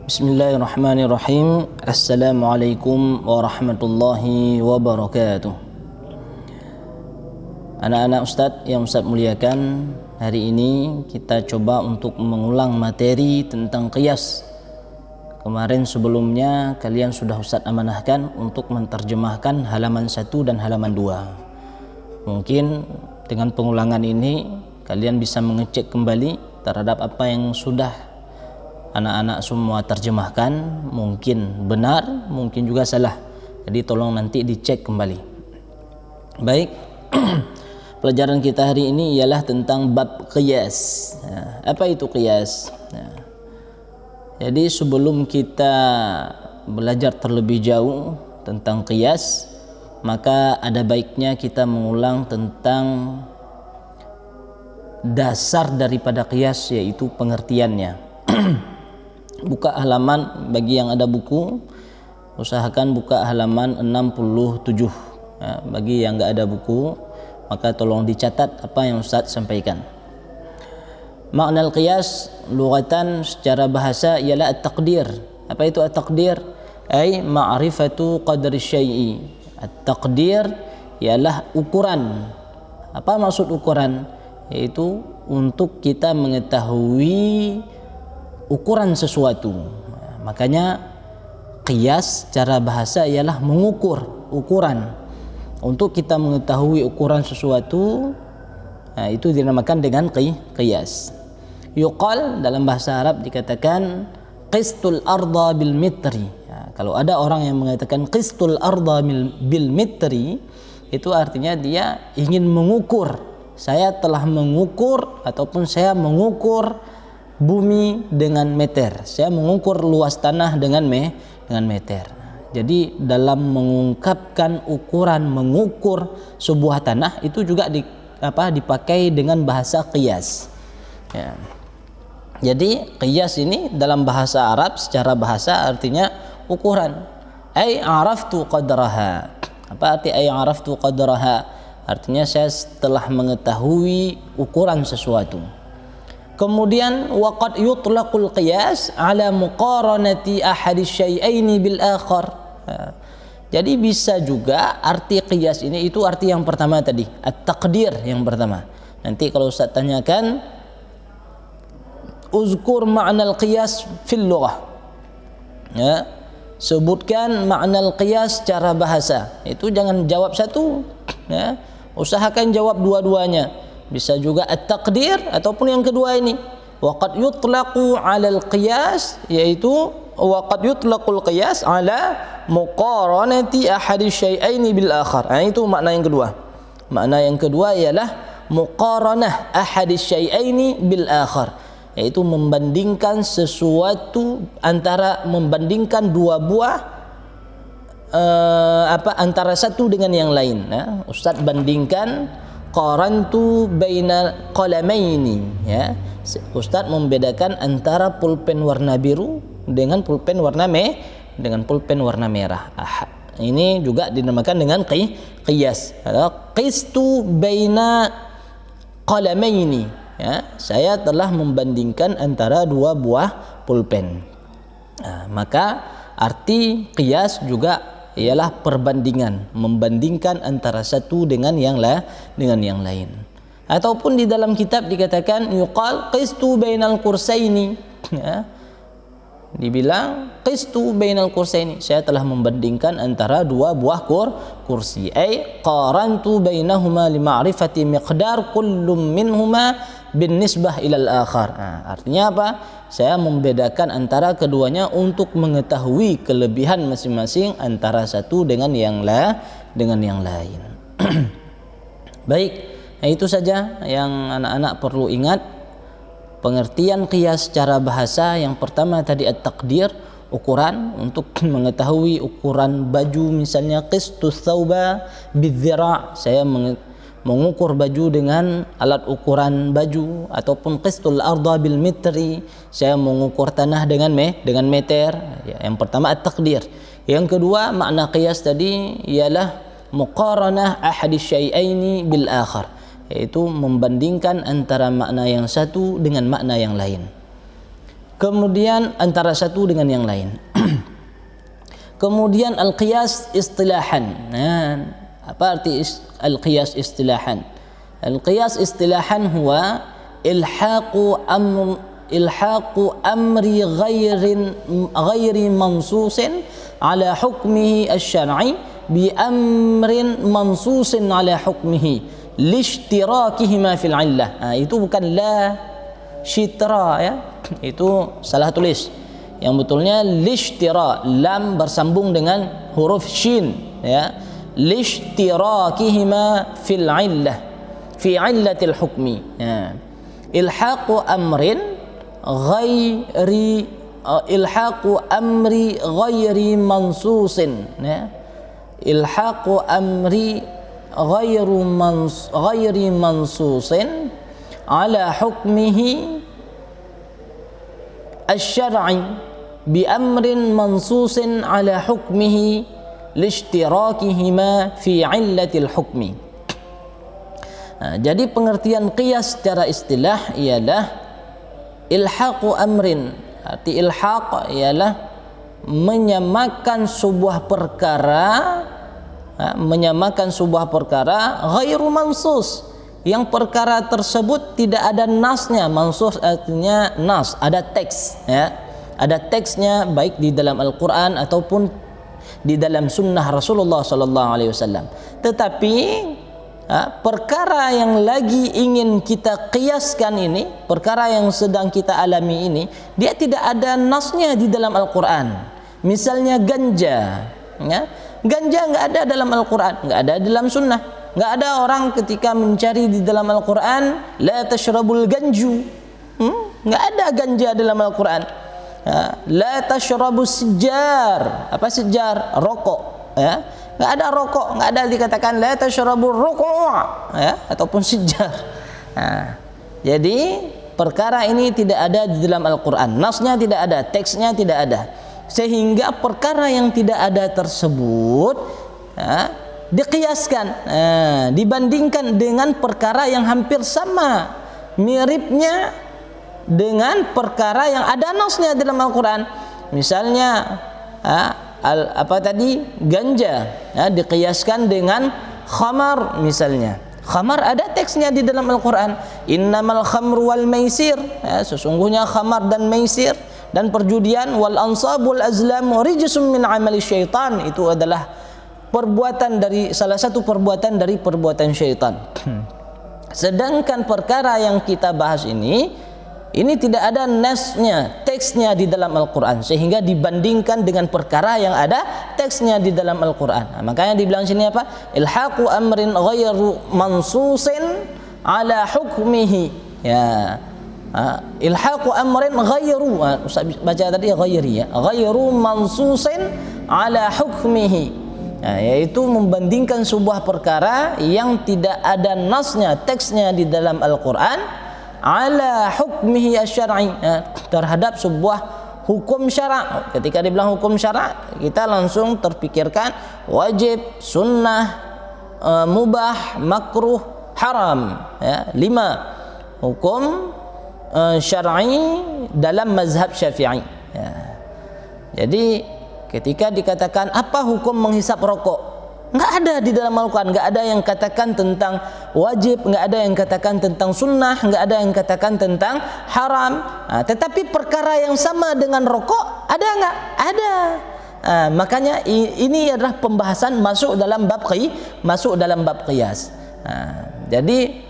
Bismillahirrahmanirrahim. Assalamualaikum warahmatullahi wabarakatuh. Anak-anak Ustadz yang Ustadz muliakan, hari ini kita coba untuk mengulang materi tentang qiyas. Kemarin sebelumnya kalian sudah Ustadz amanahkan untuk menerjemahkan halaman 1 dan halaman 2. Mungkin dengan pengulangan ini kalian bisa mengecek kembali terhadap apa yang sudah anak-anak semua terjemahkan, mungkin benar, mungkin juga salah. Jadi tolong nanti dicek kembali. Baik, pelajaran kita hari ini ialah tentang bab qiyas. Apa itu qiyas? Jadi sebelum kita belajar terlebih jauh tentang qiyas, maka ada baiknya kita mengulang tentang dasar daripada qiyas, yaitu pengertiannya. Buka halaman, bagi yang ada buku usahakan buka halaman 67. Bagi yang enggak ada buku maka tolong dicatat apa yang Ustaz sampaikan. Makna al-qiyas lughatan secara bahasa ialah at-taqdir. Apa itu at-taqdir? Ai ma'rifatu qadri syai'i. At-taqdir ialah ukuran. Apa maksud ukuran? Yaitu untuk kita mengetahui ukuran sesuatu. Makanya qiyas secara bahasa ialah mengukur, ukuran. Untuk kita mengetahui ukuran sesuatu, itu dinamakan dengan qiyas. Yuqal, dalam bahasa Arab dikatakan qistul arda bil mitri. Kalau ada orang yang mengatakan qistul arda bil mitri, itu artinya dia ingin mengukur. Saya telah mengukur ataupun saya mengukur bumi dengan meter. Saya mengukur luas tanah dengan meter. Jadi dalam mengungkapkan ukuran, mengukur sebuah tanah itu juga dipakai dengan bahasa qiyas. Ya. Jadi qiyas ini dalam bahasa Arab secara bahasa artinya ukuran. Ai araftu qadraha. Apa arti ai araftu qadraha? Artinya saya telah mengetahui ukuran sesuatu. Kemudian waqad yutlaqul qiyas ala muqaranati ahadi syai'aini bil akhar. Jadi bisa juga arti qiyas ini, itu arti yang pertama tadi, at-taqdir yang pertama. Nanti kalau Ustaz tanyakan uzkur ma'na al-qiyas fil lughah. Ya, sebutkan makna al-qiyas secara bahasa. Itu jangan jawab satu, ya. Usahakan jawab dua-duanya. Bisa juga at-taqdir ataupun yang kedua ini waqad yutlaqu 'alal qiyas, yaitu waqad yutlaqul qiyas 'ala muqaranati ahadi syai'aini bil akhar. Itu makna yang kedua. Makna yang kedua ialah muqaranah ahadi syai'aini bil akhar, yaitu membandingkan sesuatu membandingkan dua buah antara satu dengan yang lain. Ustaz bandingkan qarantu baina qalamaini, ya. Ustaz membedakan antara pulpen warna biru dengan pulpen warna merah. Ini juga dinamakan dengan qiyas. Qistu baina qalamaini, ya. Saya telah membandingkan antara dua buah pulpen. Maka arti qiyas juga ialah perbandingan, membandingkan antara satu dengan yang lain. Ataupun di dalam kitab dikatakan yuqal qistu bainal kursaini, ya. Dibilang qistu bainal kursaini, saya telah membandingkan antara dua buah kursi. Ai qarantu bainahuma li ma'rifati miqdar kullum minhuma bin nisbah ilal akhar. Artinya apa? Saya membedakan antara keduanya untuk mengetahui kelebihan masing-masing antara satu dengan yang lain. Baik, itu saja yang anak-anak perlu ingat. Pengertian qiyas secara bahasa yang pertama tadi at-taqdir, ukuran, untuk mengetahui ukuran baju, misalnya qistus thawba bidzira', saya mengukur baju dengan alat ukuran baju, ataupun qistul arda bil mitri, saya mengukur tanah dengan meter. Ya, yang pertama at-taqdir. Yang kedua makna qiyas tadi ialah muqaranah ahadi syai'aini bil akhar, yaitu membandingkan antara makna yang satu dengan makna yang lain. Kemudian antara satu dengan yang lain. Kemudian al-qiyas istilahan. Nah, apa arti al-qiyas istilahan? Al-qiyas istilahan huwa ilhaqu amri ghairi mansusin ala hukmihi asy-syar'i bi amrin mansusin ala hukmihi lishtirakihima fil illah. Nah, itu bukan la syitra ya. Itu salah tulis. Yang betulnya lishtira, lam bersambung dengan huruf shin ya. Lishtirakihima fil illah, fi illatil hukmi ya. Ilhaqu amrin ghairi ilhaqu amri ghairi mansusin ya. Ilhaqu amri ghairi mansusin ala hukmihi asy-syar'i bi amrin mansusin ala hukmihi lishtirakihima fi illatil hukmi. Jadi pengertian qiyas secara istilah ialah ilhaqu amrin. Arti ilhaq ialah menyamakan sebuah perkara ghairu mansus, yang perkara tersebut tidak ada nasnya. Mansus artinya nas, ada teks ya. Ada teksnya baik di dalam Al-Quran ataupun di dalam sunnah Rasulullah SAW. Tetapi perkara yang lagi ingin kita qiyaskan ini, perkara yang sedang kita alami ini, dia tidak ada nasnya di dalam Al-Quran. Misalnya ganja ya. Ganja nggak ada dalam Al-Quran, nggak ada dalam sunnah. Nggak ada orang ketika mencari di dalam Al-Quran la tashrabul ganju, nggak ada ganja dalam Al-Quran. La tashrabus sijar, apa sijar? Rokok ya. Nggak ada rokok, nggak ada dikatakan la tashrabur rokok ya, ataupun sijar. Jadi perkara ini tidak ada di dalam Al-Quran, nasnya tidak ada, teksnya tidak ada, sehingga perkara yang tidak ada tersebut diqiyaskan, dibandingkan dengan perkara yang hampir sama miripnya dengan perkara yang ada nasnya dalam Al-Quran. Misalnya ganja diqiyaskan dengan khamar misalnya. Khamar ada teksnya di dalam Al-Quran, innamal khamru wal maisir sesungguhnya khamar dan maisir dan perjudian, wal ansabul azlam rijsum min amali syaitan, itu adalah perbuatan dari salah satu perbuatan dari perbuatan syaitan. Sedangkan perkara yang kita bahas ini tidak ada nasnya, teksnya di dalam Al-Quran, sehingga dibandingkan dengan perkara yang ada teksnya di dalam Al-Quran. Makanya dibilang sini apa? Ilhaqu amrin ghairu mansusin ala hukmihi ya. Ilhaqu amrin ghairu, Ustaz baca tadi ghairi ya, ghairu mansusin ala hukmihi, yaitu membandingkan sebuah perkara yang tidak ada nasnya, teksnya di dalam Al-Quran ala hukmihi asy-syar'i, terhadap sebuah hukum syara'. Ketika dibilang hukum syara', kita langsung terpikirkan wajib, sunnah, mubah, makruh, haram ya. 5 hukum syar'i dalam mazhab Syafi'i ya. Jadi ketika dikatakan apa hukum menghisap rokok, nggak ada di dalam Al-Quran, nggak ada yang katakan tentang wajib, nggak ada yang katakan tentang sunnah, nggak ada yang katakan tentang haram. Tetapi perkara yang sama dengan rokok ada nggak? Ada. Makanya ini adalah pembahasan masuk dalam bab qiyas. Jadi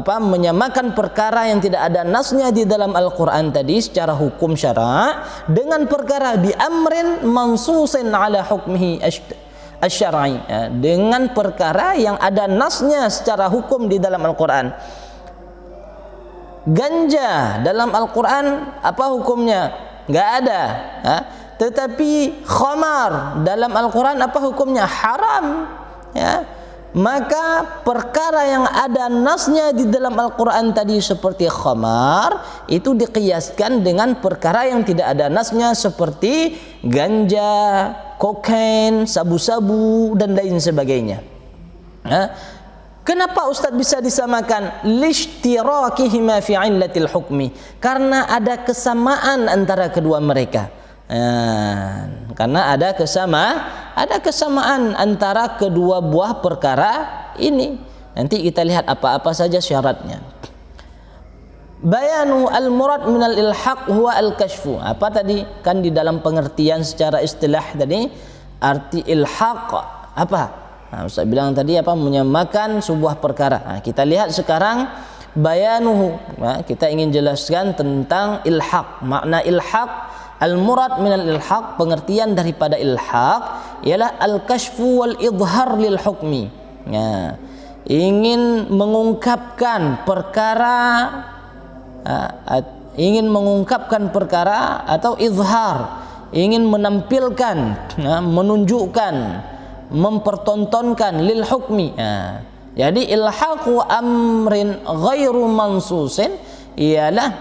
menyamakan perkara yang tidak ada nasnya di dalam Al-Quran tadi secara hukum syara' dengan perkara bi amrin mansusin ala hukmihi asy-syar'i, dengan perkara yang ada nasnya secara hukum di dalam Al-Quran. Ganja dalam Al-Quran apa hukumnya? Nggak ada. Tetapi khamar dalam Al-Quran apa hukumnya? Haram ya. Maka perkara yang ada nasnya di dalam Al-Quran tadi seperti khamar itu diqiyaskan dengan perkara yang tidak ada nasnya seperti ganja, kokain, sabu-sabu dan lain sebagainya. Kenapa Ustaz bisa disamakan? Lishtirakihima fi illatil hukmi. Karena ada kesamaan antara kedua mereka. Karena ada kesamaan antara kedua buah perkara ini. Nanti kita lihat apa-apa saja syaratnya. Bayanu al-murad minal ilhaq huwa al-kashfu. Apa tadi? Kan di dalam pengertian secara istilah tadi, arti ilhaq apa? Ustaz bilang tadi apa? Menyamakan sebuah perkara. Kita lihat sekarang bayanuhu. Kita ingin jelaskan tentang ilhaq. Makna ilhaq, al-murad minal ilhaq, pengertian daripada ilhaq ialah al-kashfu wal idhar lil hukmi. Ingin mengungkapkan perkara, atau izhar, ingin menampilkan, menunjukkan, mempertontonkan lil hukmi. Jadi ilhaqu amrin ghairu mansusin ialah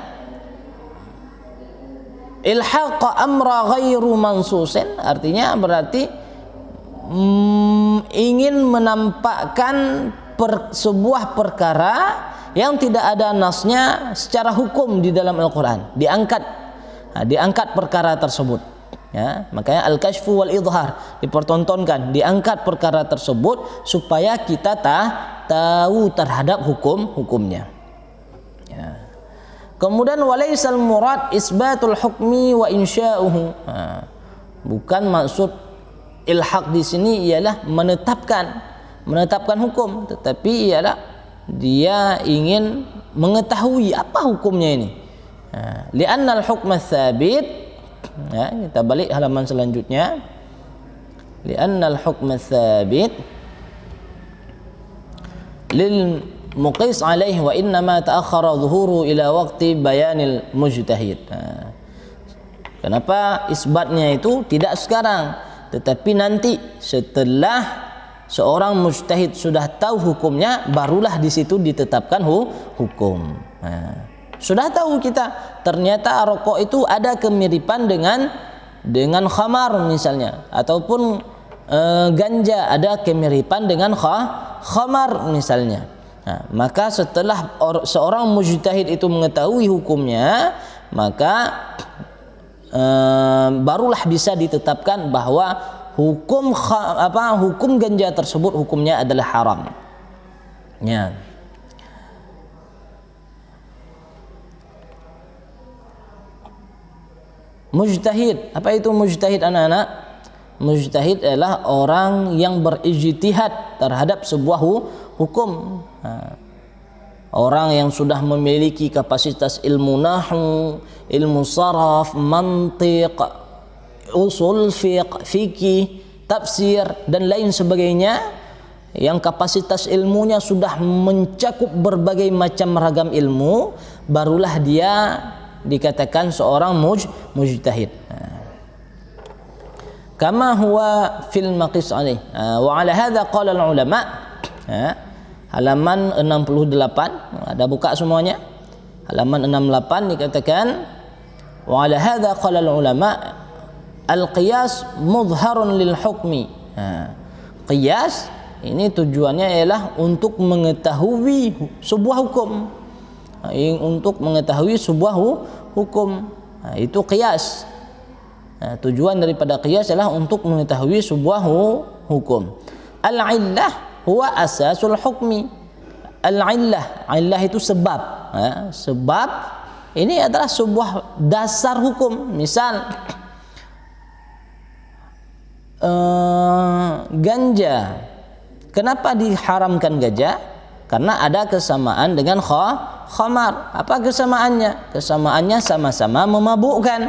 ilhaq amra ghairu mansusin, artinya berarti ingin menampakkan sebuah perkara yang tidak ada nasnya secara hukum di dalam Al-Quran, diangkat perkara tersebut. Makanya al-kashfu wal idhar, dipertontonkan, diangkat perkara tersebut supaya kita tahu terhadap hukumnya. Kemudian walaisal murad isbatul hukmi wa insya'uhu. Bukan maksud ilhaq di sini ialah menetapkan hukum, tetapi ialah dia ingin mengetahui apa hukumnya ini. Li'anna al-hukma tsabit. Kita balik halaman selanjutnya. Li'anna al-hukma tsabit lil muqis alaihi wa innama ta'akhkhara dhuhuru ila waqti bayanil mujtahid. Kenapa isbatnya itu tidak sekarang, tetapi nanti setelah seorang mujtahid sudah tahu hukumnya, barulah di situ ditetapkan hukum. Sudah tahu kita ternyata rokok itu ada kemiripan dengan khamar misalnya, ataupun ganja ada kemiripan dengan khamar misalnya. Maka setelah seorang mujtahid itu mengetahui hukumnya, maka barulah bisa ditetapkan bahwa hukum ganja tersebut hukumnya adalah haram. Mujtahid, apa itu mujtahid anak-anak? Mujtahid adalah orang yang berijtihad terhadap sebuah hukum. Orang yang sudah memiliki kapasitas ilmu nahwu, ilmu saraf, mantiq, usul fiqh, fikih, tafsir dan lain sebagainya, yang kapasitas ilmunya sudah mencakup berbagai macam ragam ilmu, barulah dia dikatakan seorang mujtahid. Kama huwa fil maqis alaih. Wa ala hadza qala al ulama. Halaman 68, ada buka semuanya. Halaman 68 dikatakan wa ala hadza qala al ulama al qiyas mudharun lil hukmi. Qiyas ini tujuannya ialah untuk mengetahui sebuah hukum. Untuk mengetahui sebuah hukum, itu qiyas. Tujuan daripada qiyas adalah untuk mengetahui sebuah hukum. Al-illah huwa asasul hukmi. Al-illah itu sebab. Sebab ini adalah sebuah dasar hukum. Misal ganja. Kenapa diharamkan ganja? Karena ada kesamaan dengan khamar. Apa kesamaannya? Kesamaannya sama-sama memabukkan.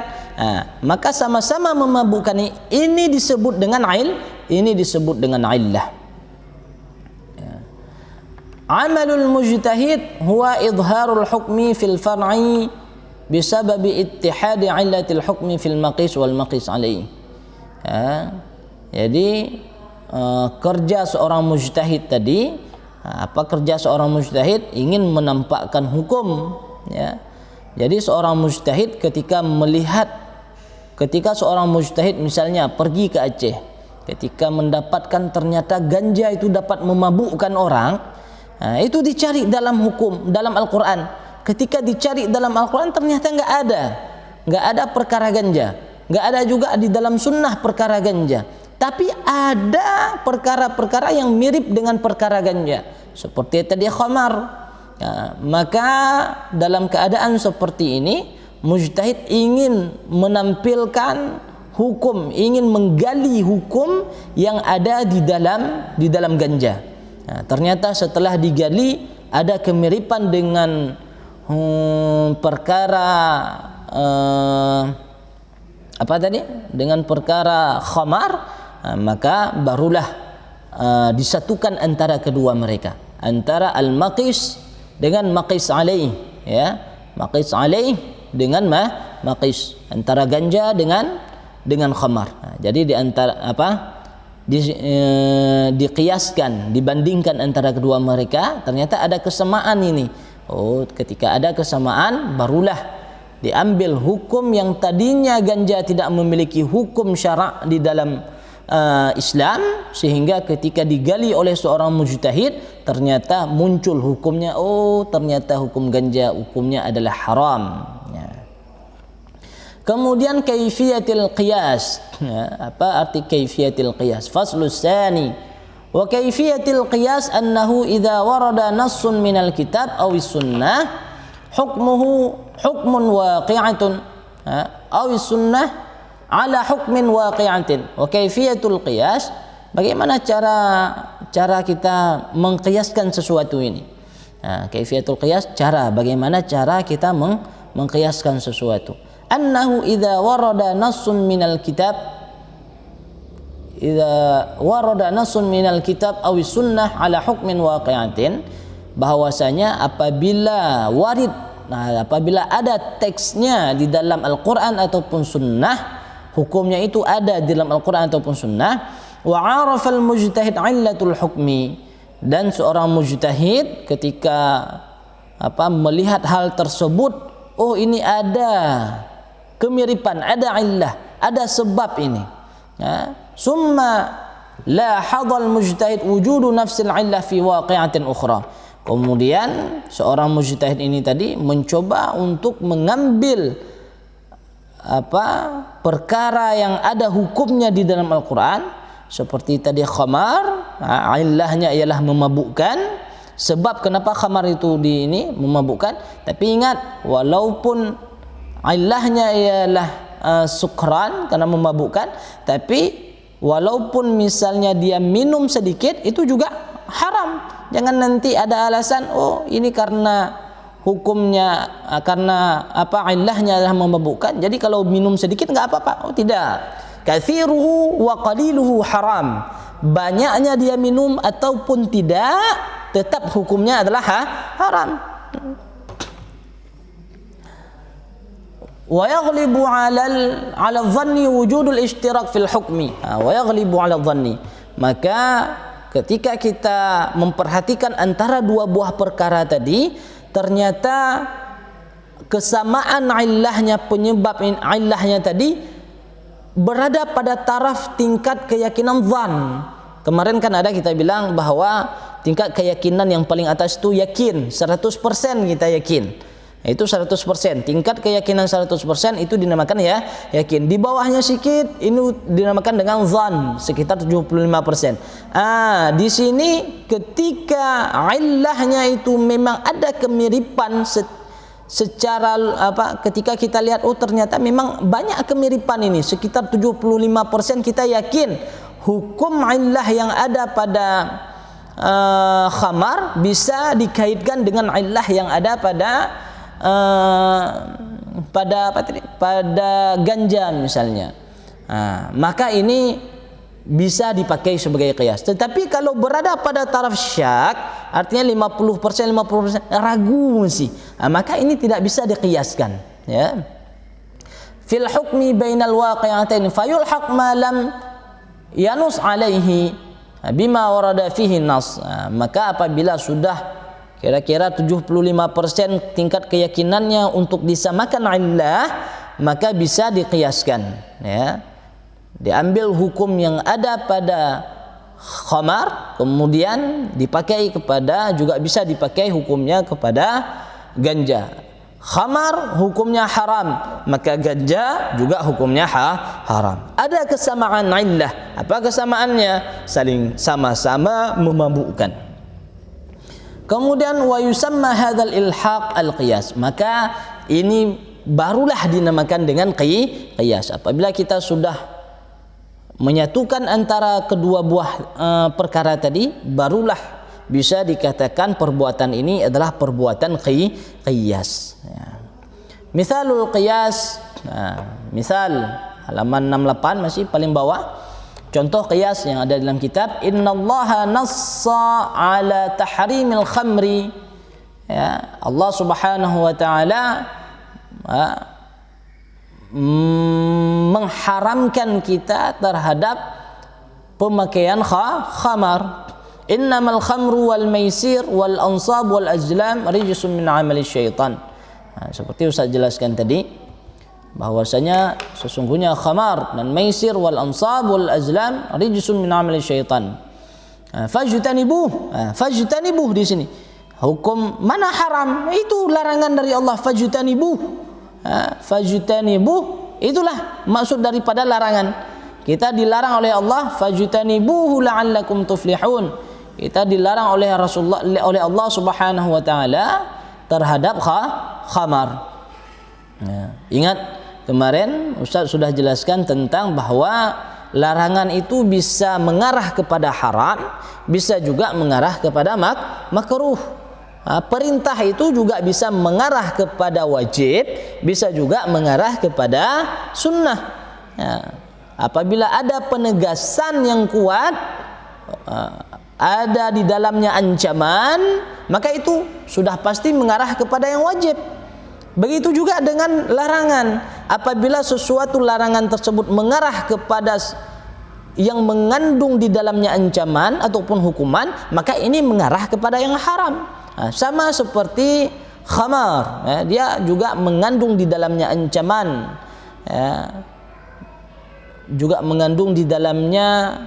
Maka sama-sama memabukkan ini disebut dengan ini disebut dengan illah. Amalul mujtahid huwa idharul hukmi fil far'i bisababi ittihadi illatil hukmi fil maqis wal maqis alaih. Jadi kerja seorang mujtahid tadi, apa kerja seorang mujtahid? Ingin menampakkan hukum, ya. Jadi seorang mujtahid ketika seorang mujtahid misalnya pergi ke Aceh, ketika mendapatkan ternyata ganja itu dapat memabukkan orang, Itu dicari dalam hukum, dalam Al-Quran. Ketika dicari dalam Al-Quran ternyata nggak ada perkara ganja, nggak ada juga di dalam sunnah perkara ganja. Tapi ada perkara-perkara yang mirip dengan perkara ganja, seperti tadi khamar. Maka dalam keadaan seperti ini, mujtahid ingin menampilkan hukum, ingin menggali hukum yang ada di dalam ganja. Ternyata setelah digali ada kemiripan dengan perkara dengan perkara khamar, maka barulah disatukan antara kedua mereka, antara al-maqis dengan maqis alaih, ya, maqis alaih dengan maqis, antara ganja dengan khamar. Jadi di antara diqiyaskan, dibandingkan antara kedua mereka, ternyata ada kesamaan ini. Ketika ada kesamaan barulah diambil hukum yang tadinya ganja tidak memiliki hukum syarak di dalam Islam, sehingga ketika digali oleh seorang mujtahid ternyata muncul hukumnya. Ternyata hukum ganja hukumnya adalah haram. Kemudian kaifiyatil qiyas. Apa arti kaifiyatil qiyas? Faslus tsani. Wa kaifiyatil qiyas annahu idza warada nassun minal kitab aw sunnah hukmuhu hukmun waqi'atun aw sunnah ala hukmin waqi'atin. Wa kaifiyatul qiyas, bagaimana cara kita mengqiyaskan sesuatu ini. Kaifiyatul qiyas, bagaimana cara kita mengqiyaskan sesuatu. Annahu idza warada nassun minal kitab aw sunnah ala hukmin waqi'atin, bahwasanya apabila ada teksnya di dalam Al-Qur'an ataupun sunnah, hukumnya itu ada di dalam Al-Qur'an ataupun sunnah, wa 'arafa al-mujtahid 'illatul hukmi, dan seorang mujtahid ketika melihat hal tersebut, ini ada kemiripan, ada illah, ada sebab ini. Summa la hadal mujtahid wujudu nafsil illah fi waqi'atin ukhra. Kemudian seorang mujtahid ini tadi mencoba untuk mengambil perkara yang ada hukumnya di dalam Al-Quran, seperti tadi khamar, illahnya ialah memabukkan. Sebab kenapa khamar itu memabukkan? Tapi ingat, walaupun illahnya ialah sukran, karena memabukkan, tapi walaupun misalnya dia minum sedikit itu juga haram. Jangan nanti ada alasan, ini karena hukumnya, karena illahnya adalah memabukkan, jadi kalau minum sedikit enggak apa-apa. Tidak. Kathiruhu wa qaliluhu haram. Banyaknya dia minum ataupun tidak, tetap hukumnya adalah haram. Wa yaghlibu 'ala dhanni wujudul ishtirak fil hukmi. Wa yaghlibu 'ala dhanni. Maka ketika kita memperhatikan antara dua buah perkara tadi, ternyata kesamaan illahnya, penyebab illahnya tadi berada pada taraf tingkat keyakinan dhan. Kemarin kan ada kita bilang bahwa tingkat keyakinan yang paling atas itu yakin, 100% kita yakin. Itu 100%. Tingkat keyakinan 100% itu dinamakan yakin. Di bawahnya sedikit ini dinamakan dengan dhan, sekitar 75%. Di sini ketika illahnya itu memang ada kemiripan secara ketika kita lihat, ternyata memang banyak kemiripan ini, sekitar 75% kita yakin hukum illah yang ada pada khamar bisa dikaitkan dengan illah yang ada pada ganja misalnya. Maka ini bisa dipakai sebagai qiyas. Tetapi kalau berada pada taraf syak, artinya 50% ragu sih, maka ini tidak bisa diqiyaskan, ya. Fil hukmi bainal waqi'atain fayulhaq ma lam yanus alaihi bima warada fihi nas. Maka apabila sudah kira-kira 75% tingkat keyakinannya untuk disamakan illah, maka bisa diqiyaskan, ya. Diambil hukum yang ada pada khamar, kemudian dipakai kepada, juga bisa dipakai hukumnya kepada ganja. Khamar hukumnya haram, maka ganja juga hukumnya haram. Ada kesamaan illah. Apa kesamaannya? Saling sama-sama memabukkan. Kemudian wa yusamma hadzal ilhaq al-qiyas. Maka ini barulah dinamakan dengan qiyas. Apabila kita sudah menyatukan antara kedua buah perkara tadi, barulah bisa dikatakan perbuatan ini adalah perbuatan qiyas. Misalul qiyas, misal halaman 68 masih paling bawah. Contoh qiyas yang ada dalam kitab, innallaha nassa ala tahrimil khamri. Ya, Allah Subhanahu wa taala mengharamkan kita terhadap pemakaian khamar. Innamal khamru wal maisir wal ansab wal azlam rijsun min amali syaitan. Seperti Ustaz jelaskan tadi, bahwasanya sesungguhnya khamar dan maisir wal ansab wal azlam rijsun min amali syaitan. Fajtanibuh di sini. Hukum mana haram? Itu larangan dari Allah, fajtanibuh. Fajtanibuh itulah maksud daripada larangan. Kita dilarang oleh Allah, fajtanibuhu la'allakum tuflihun. Kita dilarang oleh Rasulullah, oleh Allah Subhanahu wa taala terhadap khamar. Ingat kemarin Ustaz sudah jelaskan tentang bahwa larangan itu bisa mengarah kepada haram, bisa juga mengarah kepada makruh. Perintah itu juga bisa mengarah kepada wajib, bisa juga mengarah kepada sunnah. Apabila ada penegasan yang kuat, ada di dalamnya ancaman, maka itu sudah pasti mengarah kepada yang wajib. Begitu juga dengan larangan. Apabila sesuatu larangan tersebut mengarah kepada yang mengandung di dalamnya ancaman ataupun hukuman, maka ini mengarah kepada yang haram. Sama seperti khamar, dia juga mengandung di dalamnya ancaman, juga mengandung di dalamnya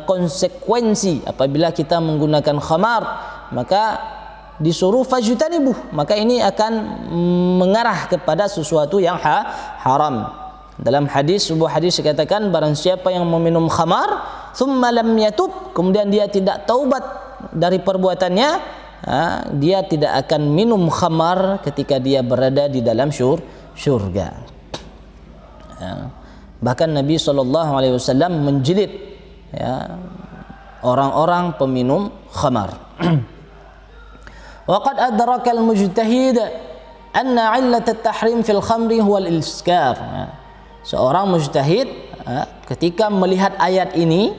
konsekuensi. Apabila kita menggunakan khamar, maka disuruh fajtanibuh, maka ini akan mengarah kepada sesuatu yang haram. Dalam hadis, sebuah hadis dikatakan, barang siapa yang meminum khamar thumma lam yatub, kemudian dia tidak taubat dari perbuatannya, dia tidak akan minum khamar ketika dia berada di dalam syurga. Bahkan Nabi SAW menjilid orang-orang peminum khamar. Wa qad adraka al-mujtahid anna 'illat at-tahrim fil khamri huwa al-iskar. Seorang mujtahid ketika melihat ayat ini,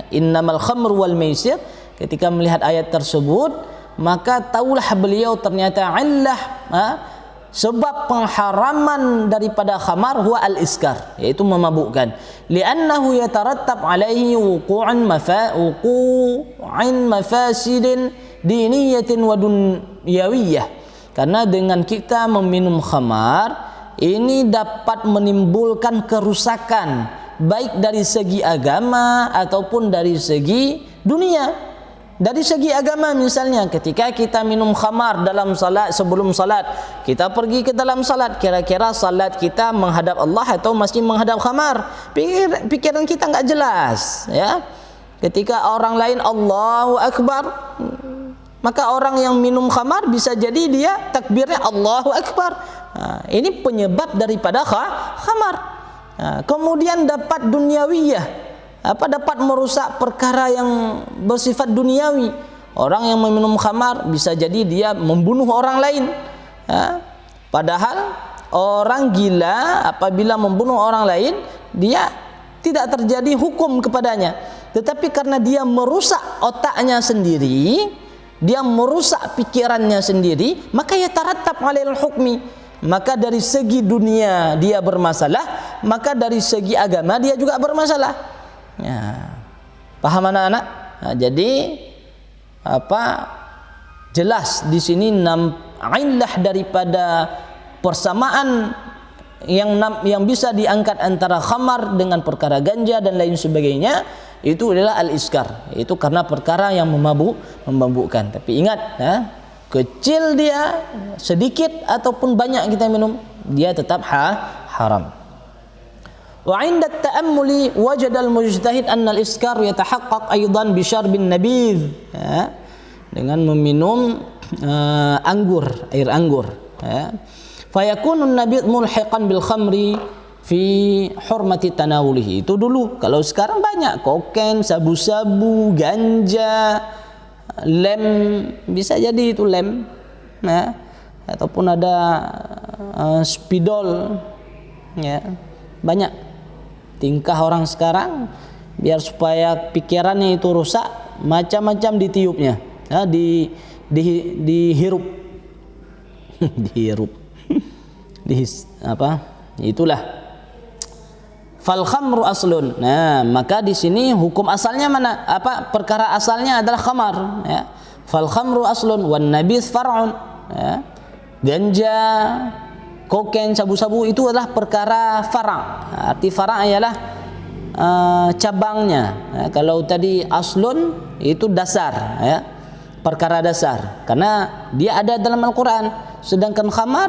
innamal khamru wal maisir, ketika melihat ayat tersebut, maka tahulah beliau ternyata illah, sebab pengharaman daripada khamar huwa al-iskar, yaitu memabukkan. Li'annahu yatarattab alaihi wuqu'an mafasidin diniyatin wa dunyawiyyah. Karena dengan kita meminum khamar, ini dapat menimbulkan kerusakan baik dari segi agama ataupun dari segi dunia. Dari segi agama misalnya, ketika kita minum khamar dalam salat, sebelum salat kita pergi ke dalam salat, kira-kira salat kita menghadap Allah atau masih menghadap khamar? Pikiran kita enggak jelas, ya. Ketika orang lain Allahu Akbar, maka orang yang minum khamar bisa jadi dia takbirnya Allahu Akbar. Ini penyebab daripada khamar. Kemudian dapat dunyawiyah, dapat merusak perkara yang bersifat duniawi. Orang yang meminum khamar bisa jadi dia membunuh orang lain. Padahal orang gila apabila membunuh orang lain, dia tidak terjadi hukum kepadanya. Tetapi karena dia merusak otaknya sendiri, dia merusak pikirannya sendiri, maka ya tarattab alail hukmi. Maka dari segi dunia dia bermasalah, maka dari segi agama dia juga bermasalah. Paham anak-anak? Jadi jelas di sini illah daripada persamaan yang bisa diangkat antara khamar dengan perkara ganja dan lain sebagainya, itu adalah al-iskar, itu karena perkara yang memabukkan. Tapi ingat, kecil dia, sedikit ataupun banyak kita minum, dia tetap haram. Wa 'inda at-ta'ammuli wajada al-mujtahid anna al-iskar yatahaqqaq aidan bi syarbin nabidh, dengan meminum air anggur, fayakunu an-nabidh mulhiqan bil khamri fi hurmati tanawulihi. Itu dulu. Kalau sekarang banyak kokain, sabu-sabu, ganja, lem, bisa jadi itu lem, ataupun ada spidol, banyak. Tingkah orang sekarang biar supaya pikirannya itu rusak, macam-macam ditiupnya, dihirup, itulah. Fal khamru aslun. Nah, maka di sini hukum asalnya mana? Perkara asalnya adalah khamar, Fal khamru aslun wan nabith far'un. Ganja, kokain, sabu-sabu itu adalah perkara fara'. Arti fara' ialah cabangnya. Kalau tadi aslun itu dasar, perkara dasar. Karena dia ada dalam Al-Qur'an. Sedangkan khamar,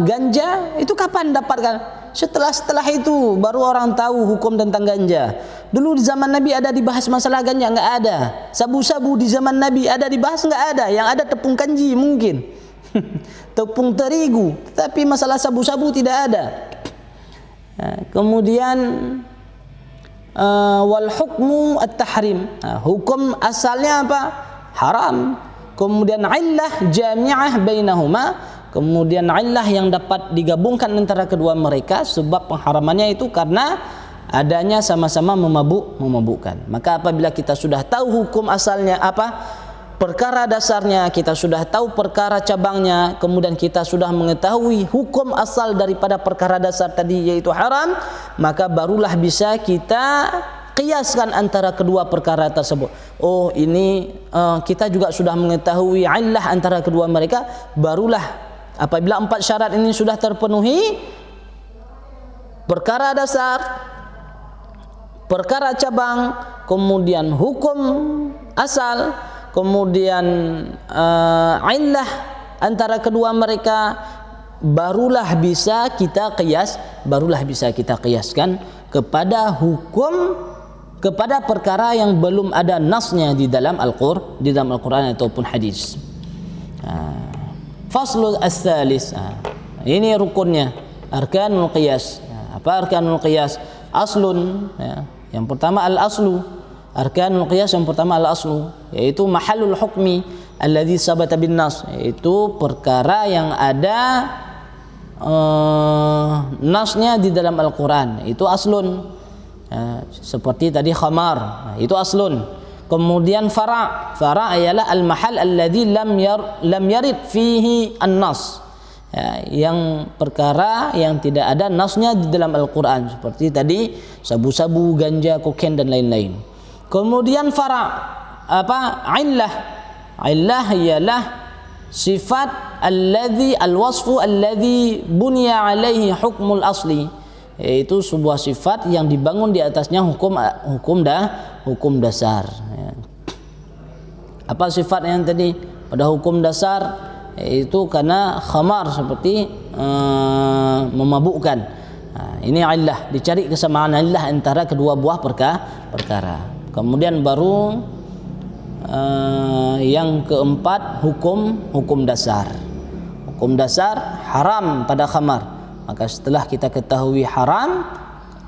ganja itu kapan dapatkan? Setelah itu baru orang tahu hukum tentang ganja. Dulu di zaman Nabi ada dibahas masalah ganja, enggak ada. Sabu-sabu di zaman Nabi ada dibahas, enggak ada. Yang ada tepung kanji mungkin. Tepung terigu, tapi masalah sabu-sabu tidak ada. Kemudian wal hukmu at-tahrim. Hukum asalnya apa? Haram. Kemudian illah jami'ah bainahuma. Kemudian illah yang dapat digabungkan antara kedua mereka, sebab pengharamannya itu karena adanya sama-sama memabukkan. Maka apabila kita sudah tahu hukum asalnya perkara dasarnya, kita sudah tahu perkara cabangnya, kemudian kita sudah mengetahui hukum asal daripada perkara dasar tadi yaitu haram, maka barulah bisa kita kiaskan antara kedua perkara tersebut. Oh, ini kita juga sudah mengetahui illah antara kedua mereka, barulah apabila 4 syarat ini sudah terpenuhi, perkara dasar, perkara cabang, kemudian hukum asal, kemudian illah antara kedua mereka, barulah bisa kita kiaskan kepada hukum, kepada perkara yang belum ada nasnya di dalam Al-Qur'an ataupun hadis. Faslul as-salis. Ini rukunnya, arkanul qiyas. Apa arkanul qiyas? Aslun, yang pertama al-aslu. Arkanul qiyas yang pertama al-aslu, yaitu mahallul hukmi alladhi sabata bin nas, yaitu perkara yang ada nasnya di dalam Al-Qur'an, itu aslun. Seperti tadi khamar, itu aslun. Kemudian fara' ialah al-mahal alladhi lam yarid fihi an-nas, yang perkara yang tidak ada nasnya di dalam Al-Qur'an, seperti tadi sabu-sabu, ganja, kokain dan lain-lain. Kemudian fara' illah ialah sifat al-wasfu alladhi bunya alaihi hukmul asli, yaitu sebuah sifat yang dibangun di atasnya hukum dasar. Apa sifat yang tadi pada hukum dasar? Yaitu karena khamar, seperti memabukkan. Ini illah, dicari kesamaan illah antara kedua buah perkara. Kemudian baru yang keempat hukum dasar. Hukum dasar haram pada khamar. Maka setelah kita ketahui haram,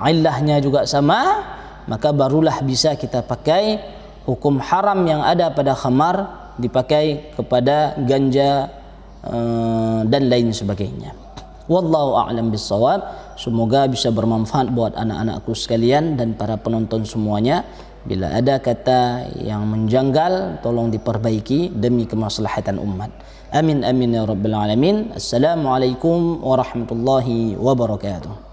illahnya juga sama, maka barulah bisa kita pakai hukum haram yang ada pada khamar dipakai kepada ganja dan lain sebagainya. Wallahu a'lam bissawab. Semoga bisa bermanfaat buat anak-anakku sekalian dan para penonton semuanya. Bila ada kata yang menjanggal, tolong diperbaiki demi kemaslahatan umat. Amin amin ya rabbal alamin. Assalamualaikum warahmatullahi wabarakatuh.